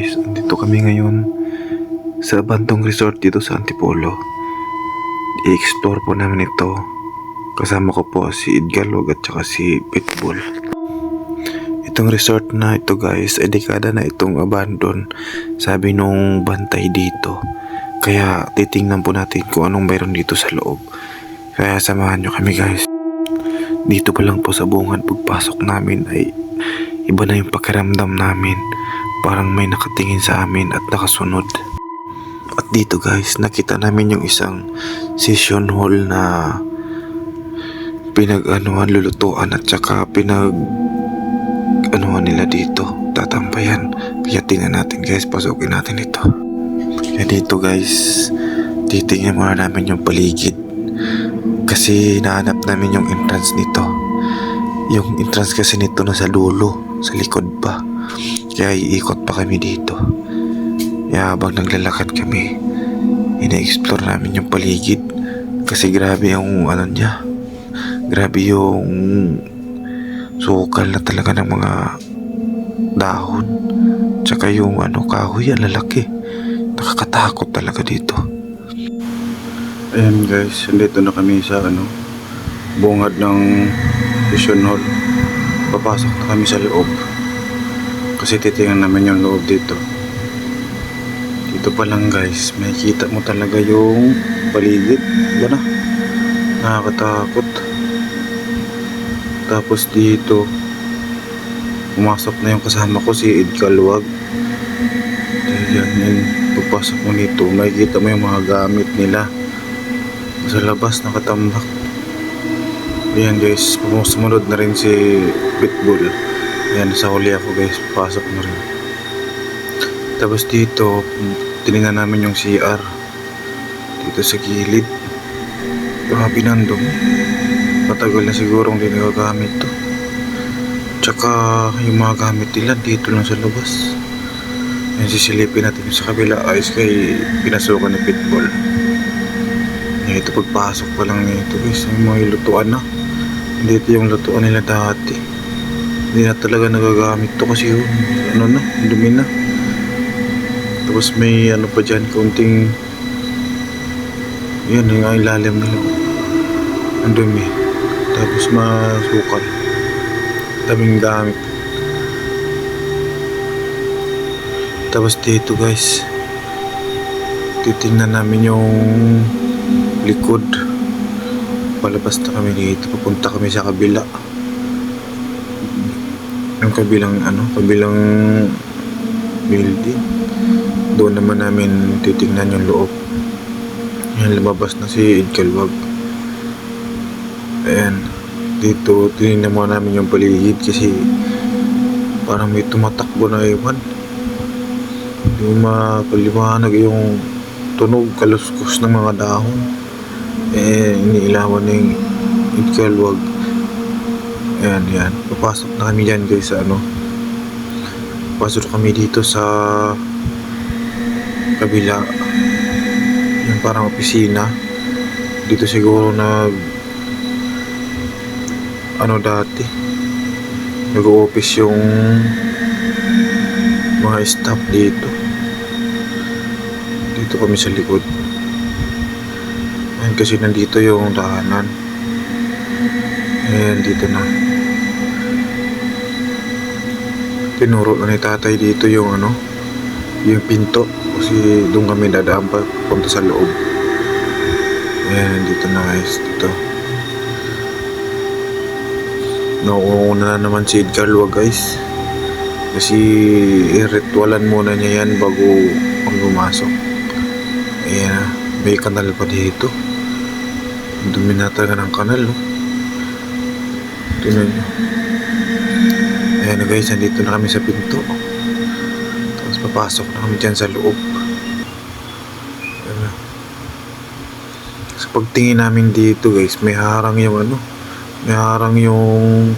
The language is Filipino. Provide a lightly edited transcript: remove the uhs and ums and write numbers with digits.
guys, andito kami ngayon sa Abandong Resort dito sa Antipolo. I-explore po namin ito. Kasama ko po si Idgalog at saka si Pitbull. Itong resort na ito guys ay dekada na itong abandon, sabi nung bantay dito. Kaya titingnan po natin kung anong mayroon dito sa loob. Kaya samahan nyo kami guys. Dito pa lang po sa bungad pagpasok namin ay iba na yung pakiramdam namin. Parang may nakatingin sa amin at nakasunod. At dito guys, nakita namin yung isang session hall na pinag-anuhan, lulutuan at saka pinag-anuhan nila dito, tatambayan. Kaya tingnan natin guys, pasukin natin ito. Kaya dito guys, titingnan muna namin yung paligid. Kasi nahanap namin yung entrance nito. Yung entrance kasi nito nasa dulo, sa likod pa. Kaya iikot pa kami dito. Kaya habang naglalakad kami, ina-explore namin yung paligid. Kasi grabe yung ano niya. Grabe yung sukal na talaga ng mga dahon. Tsaka yung kahoy, ang lalaki. Nakakatakot talaga dito. Ayan guys, dito na kami sa bungad ng vision hall. Papasok na kami sa loob. Kasi titingnan namin yung loob dito. Dito pa lang guys, makikita mo talaga yung paligid. Yan na, nakakatakot. Tapos dito, pumasok na yung kasama ko, si Idgalwag. Ayan, pagpasok mo nito, makikita mo yung mga gamit nila. Sa labas, nakatambak. Ayan guys, sumunod na rin si Pitbull. Ayan, sa huli ako guys, pasok na rin. Tapos dito, tinignan namin yung CR. Dito sa gilid. Grabe nandun. Matagal na sigurong hindi nagagamit to. Tsaka yung mga gamit nila dito lang sa labas. Ayan, sisilipin natin sa kabila. Ayos kay pinasukan ni Pitbull. Ayan, ito pagpasok pa lang nito guys, may mga lutuan na. Dito yung lutuan nila dati. Hindi na talaga nagagamit to kasi dumi na. Tapos may pa dyan, kaunting yan, yung ilalim nila ang dumi. Tapos masukal, daming gamit. Tapos dito guys, titingnan namin yung likod. Palabas na kami dito, papunta kami sa kabila. Yung kabilang building. Doon naman namin titingnan yung loob. Yan, lumabas na si Idgalwag. Ayan, dito tinignan mo namin yung paligid kasi parang may tumatakbo na iwan. Hindi mo mapaliwanag yung tunog, kaluskos ng mga dahon. Iniilawan na yung Idgalwag. Ayan, papasok na kami dyan guys sa papasok kami dito sa kabila. Yung parang opisina. Dito siguro dati nag-o-office yung mga staff dito. Dito kami sa likod. Ayan, kasi nandito yung daanan. Ayan, dito na. Tinuro na ni tatay dito yung yung pinto. Kasi doon kami dadaan pa punta sa loob. Ayan, dito na guys. Dito. Nauuna na naman si Idgalwag guys. Kasi ritualan muna niya yan bago pumasok. Ayan, may kanal pa dito. Dumi na talaga ng kanal, Tingnan nyo. Ayan guys, nandito na kami sa pinto. Tapos papasok na kami dyan sa loob. Ayan. Sa pagtingin namin dito guys, may harang yung